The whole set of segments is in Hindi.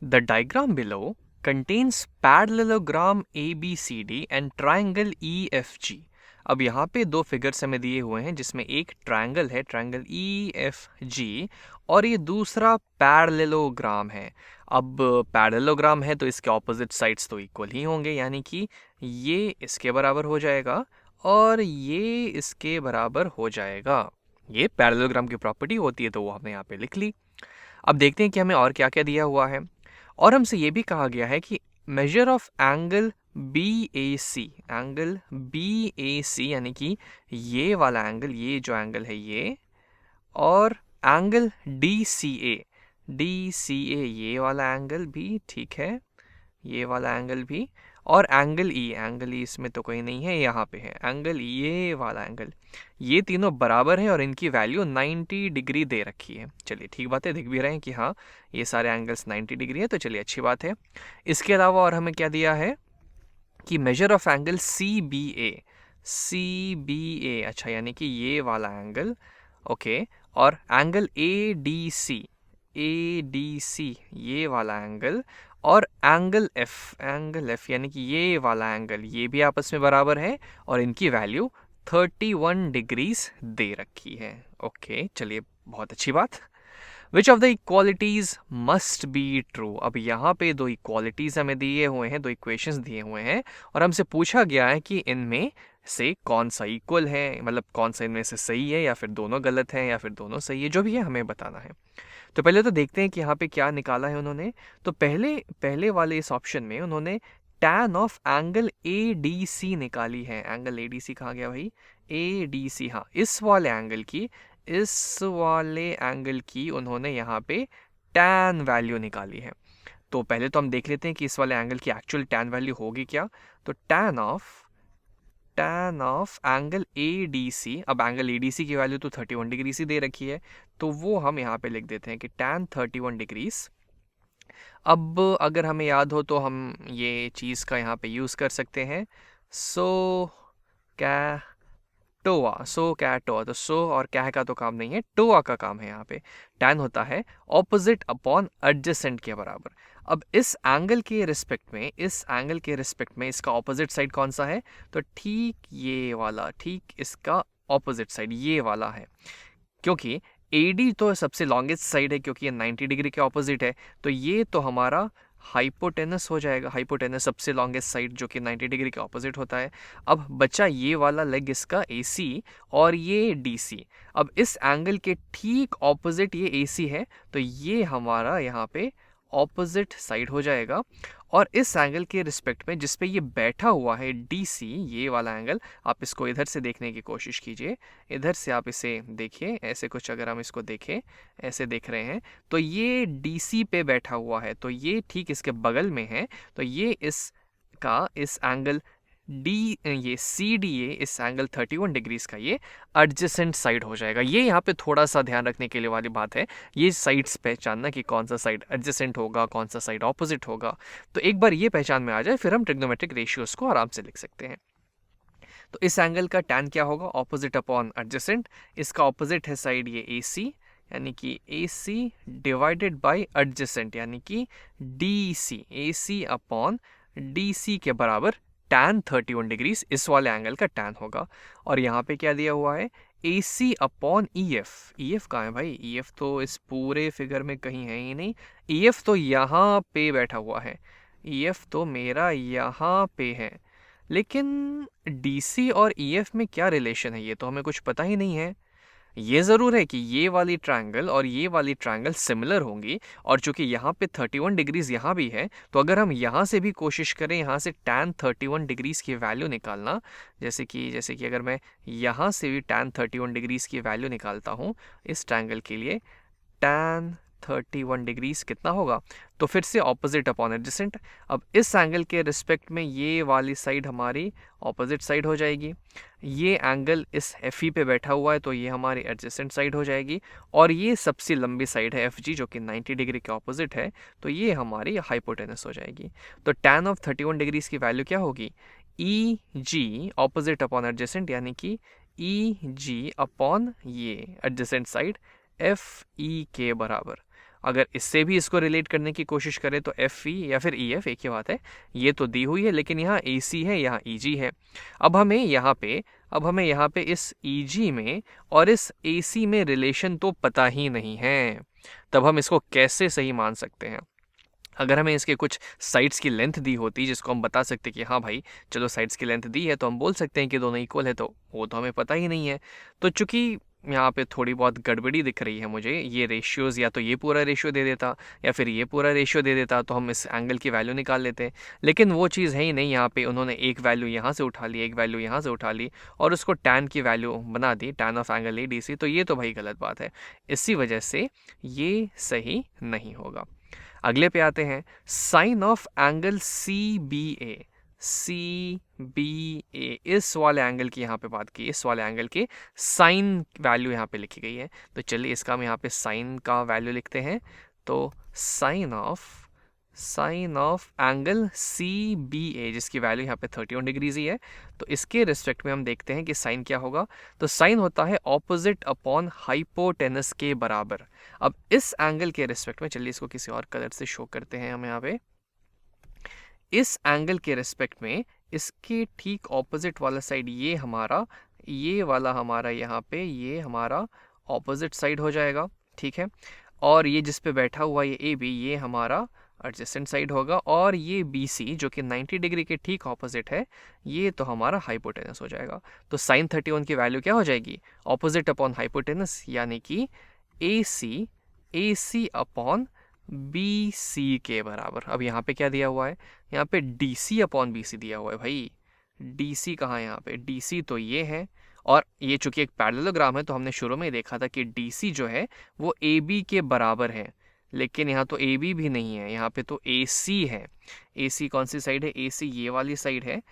The diagram below contains parallelogram ABCD and triangle EFG. अब यहाँ पे दो फिगर्स हमें दिए हुए हैं जिसमें एक ट्रायंगल है, ट्रायंगल EFG, और ये दूसरा पैरेललोग्राम है। अब पैरेललोग्राम है तो इसके ऑपोजिट साइड्स तो इक्वल ही होंगे, यानी कि ये इसके बराबर हो जाएगा और ये इसके बराबर हो जाएगा। ये पैरेललोग्राम की प्रॉपर्टी होती है, तो वो हमने यहाँ पे लिख ली। अब देखते हैं कि हमें और क्या क्या दिया हुआ है। और हमसे ये भी कहा गया है कि measure of angle BAC, angle BAC यानी कि ये वाला एंगल, ये जो एंगल है ये, और एंगल DCA ये वाला एंगल भी, ठीक है, ये वाला एंगल भी, और एंगल ई इसमें तो कोई नहीं है, यहाँ पे है एंगल, ये वाला एंगल, ये तीनों बराबर हैं और इनकी वैल्यू 90 डिग्री दे रखी है। चलिए ठीक बात है, दिख भी रहे हैं कि हाँ ये सारे एंगल्स 90 डिग्री है, तो चलिए अच्छी बात है। इसके अलावा और हमें क्या दिया है कि मेजर ऑफ एंगल CBA, अच्छा यानी कि ये वाला एंगल, ओके, और एंगल ADC ये वाला एंगल, और एंगल F यानी कि ये वाला एंगल, ये भी आपस में बराबर है और इनकी वैल्यू 31 डिग्रीज दे रखी है। ओके, चलिए बहुत अच्छी बात। Which of the equalities must be true. अब यहाँ पे दो इक्वालिटीज हमें दिए हुए हैं, दो इक्वेशंस दिए हुए हैं, और हमसे पूछा गया है कि इनमें से कौन सा इक्वल है, मतलब कौन सा इनमें से सही है या फिर दोनों गलत हैं या फिर दोनों सही है, जो भी है हमें बताना है। तो पहले तो देखते हैं कि यहाँ पे क्या निकाला है उन्होंने। तो पहले वाले इस ऑप्शन में उन्होंने tan ऑफ एंगल ADC निकाली है। एंगल ADC कहाँ गया भाई, ADC, हाँ, इस वाले एंगल की उन्होंने यहाँ पे tan वैल्यू निकाली है। तो पहले तो हम देख लेते हैं कि इस वाले एंगल की एक्चुअल tan वैल्यू होगी क्या। तो tan ऑफ एंगल ADC, अब एंगल ADC की वैल्यू तो 31 डिग्री से दे रखी है, तो वो हम यहाँ पे लिख देते हैं कि tan 31 डिग्रीज। अब अगर हमें याद हो तो हम ये चीज़ का यहाँ पे यूज़ कर सकते हैं, तो सो और क्या का तो काम नहीं है, टोआ का काम है। यहाँ पे tan होता है ऑपोजिट अपॉन एडजेसेंट के बराबर। अब इस एंगल के रिस्पेक्ट में इसका ऑपोजिट साइड कौन सा है, तो ठीक ये वाला, ठीक इसका ऑपोजिट साइड ये वाला है, क्योंकि AD तो सबसे लॉन्गेस्ट साइड है क्योंकि ये 90 डिग्री के ऑपोजिट है, तो ये तो हमारा हाइपोटेनस हो जाएगा। हाइपोटेनस सबसे लॉन्गेस्ट साइड जो कि 90 डिग्री के ऑपोजिट होता है। अब बचा ये वाला लेग इसका AC और ये DC। अब इस एंगल के ठीक ऑपोजिट ये AC है, तो ये हमारा यहाँ पे ऑपोजिट साइड हो जाएगा। और इस एंगल के रिस्पेक्ट में जिस पे ये बैठा हुआ है DC, ये वाला एंगल, आप इसको इधर से देखने की कोशिश कीजिए, इधर से आप इसे देखिए, ऐसे कुछ अगर हम इसको देखें, ऐसे देख रहे हैं, तो ये DC पे बैठा हुआ है, तो ये ठीक इसके बगल में है, तो ये इस एंगल ये CDA, इस एंगल 31 डिग्रीज का ये एडजेसेंट साइड हो जाएगा। ये यहाँ पे थोड़ा सा ध्यान रखने के लिए वाली बात है, ये साइड्स पहचानना कि कौन सा साइड एडजेसेंट होगा, कौन सा साइड ऑपोजिट होगा। तो एक बार ये पहचान में आ जाए फिर हम ट्रिग्नोमेट्रिक रेशियोज को आराम से लिख सकते हैं। तो इस एंगल का tan क्या होगा, ऑपोजिट अपॉन एडजेसेंट। इसका ऑपोजिट है साइड ये AC, यानी कि AC डिवाइडेड बाय एडजेसेंट, यानी कि DC, AC अपॉन DC के बराबर tan 31 डिग्रीज इस वाले एंगल का tan होगा। और यहाँ पे क्या दिया हुआ है, AC अपॉन EF कहाँ है भाई, EF तो इस पूरे फिगर में कहीं है ही नहीं, EF तो यहाँ पे बैठा हुआ है, EF तो मेरा यहाँ पे है। लेकिन DC और EF में क्या रिलेशन है, ये तो हमें कुछ पता ही नहीं है। ये ज़रूर है कि ये वाली ट्रायंगल और ये वाली ट्रायंगल सिमिलर होंगी, और चूंकि यहाँ पे 31 डिग्रीज यहाँ भी है, तो अगर हम यहाँ से भी कोशिश करें यहाँ से tan 31 डिग्रीज की वैल्यू निकालना, जैसे कि अगर मैं यहाँ से भी tan 31 डिग्रीज की वैल्यू निकालता हूँ इस ट्रायंगल के लिए, tan 31 डिग्रीज कितना होगा, तो फिर से ऑपोजिट अपॉन एडजेसेंट। अब इस एंगल के रिस्पेक्ट में ये वाली साइड हमारी ऑपोजिट साइड हो जाएगी, ये एंगल इस FE पे बैठा हुआ है तो ये हमारी एडजेसेंट साइड हो जाएगी, और ये सबसे लंबी साइड है FG जो कि 90 डिग्री के ऑपोजिट है, तो ये हमारी हाइपोटेनस हो जाएगी। तो tan ऑफ 31 डिग्रीज की वैल्यू क्या होगी, EG ऑपोजिट अपॉन एडजेसेंट, यानी कि EG अपॉन ये एडजेसेंट साइड FE के बराबर। अगर इससे भी इसको रिलेट करने की कोशिश करें तो एफ ई या फिर ई एफ एक ही बात है, ये तो दी हुई है, लेकिन यहाँ ए सी है, यहाँ ई जी है। अब हमें यहाँ पे इस ई जी में और इस ए सी में रिलेशन तो पता ही नहीं है, तब हम इसको कैसे सही मान सकते हैं? अगर हमें इसके कुछ साइड्स की लेंथ दी होती जिसको हम बता सकते कि हाँ भाई चलो साइड्स की लेंथ दी है तो हम बोल सकते हैं कि दोनों इक्वल है, तो वो तो हमें पता ही नहीं है। तो चूंकि यहाँ पे थोड़ी बहुत गड़बड़ी दिख रही है मुझे, ये रेशियोज़ या तो ये पूरा रेशियो दे देता या फिर ये पूरा रेशियो दे देता तो हम इस एंगल की वैल्यू निकाल लेते, लेकिन वो चीज़ है ही नहीं। यहाँ पे उन्होंने एक वैल्यू यहाँ से उठा ली, एक वैल्यू यहाँ से उठा ली और उसको टैन की वैल्यू बना दी, tan of angle A D C. तो ये तो भाई गलत बात है, इसी वजह से ये सही नहीं होगा। अगले पे आते हैं, sine of angle C B A. C B A, इस वाले एंगल की यहाँ पे बात की, इस वाले एंगल के साइन वैल्यू यहाँ पे लिखी गई है। तो चलिए इसका हम यहाँ पे साइन का वैल्यू लिखते हैं। तो sine of angle C B A, जिसकी वैल्यू यहाँ पे 31 डिग्रीज ही है, तो इसके रिस्पेक्ट में हम देखते हैं कि साइन क्या होगा। तो साइन होता है ऑपोजिट अपॉन हाइपोटेनस के बराबर। अब इस एंगल के रिस्पेक्ट में, चलिए इसको किसी और कलर से शो करते हैं हम यहाँ पे। इस एंगल के रिस्पेक्ट में इसके ठीक ऑपोजिट वाला साइड ये वाला हमारा यहाँ पे ये हमारा ऑपोजिट साइड हो जाएगा, ठीक है। और ये जिस पे बैठा हुआ ये ए बी, ये हमारा एडजेसेंट साइड होगा, और ये बी सी जो कि 90 डिग्री के ठीक ऑपोजिट है, ये तो हमारा हाइपोटेनस हो जाएगा। तो साइन 31 की वैल्यू क्या हो जाएगी? ऑपोजिट अपॉन हाइपोटेनस, यानी कि ए सी अपॉन बी सी के बराबर। अब यहाँ पे क्या दिया हुआ है? यहाँ पे D C upon B C दिया हुआ है भाई। डी सी कहाँ है यहाँ पे? डी सी तो ये है, और ये चूंकि एक पैरेललोग्राम है तो हमने शुरू में ही देखा था कि डी सी जो है वो ए बी के बराबर है, लेकिन यहाँ तो ए बी भी नहीं है, यहाँ पे तो ए सी है। ए सी कौन सी साइड है? ए सी ये वाली साइड है,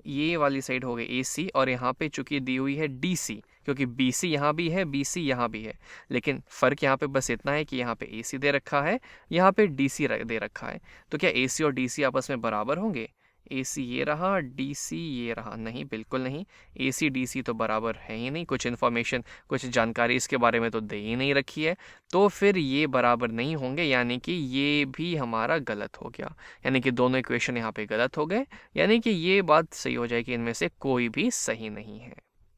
ये वाली साइड हो गई ए सी, और यहाँ पे चूंकि दी हुई है डी सी, क्योंकि बी सी यहाँ भी है, बी सी यहाँ भी है, लेकिन फ़र्क यहाँ पे बस इतना है कि यहाँ पे ए सी दे रखा है, यहाँ पे डी सी दे रखा है। तो क्या ए सी और डी सी आपस में बराबर होंगे? ए सी ये रहा, डी सी ये रहा, नहीं, बिल्कुल नहीं। ए सी डी सी तो बराबर है ही नहीं, कुछ इन्फॉर्मेशन, कुछ जानकारी इसके बारे में तो दे ही नहीं रखी है, तो फिर ये बराबर नहीं होंगे, यानी कि ये भी हमारा गलत हो गया, यानी कि दोनों इक्वेशन यहाँ पे गलत हो गए, यानी कि ये बात सही हो जाएगी, इनमें से कोई भी सही नहीं है।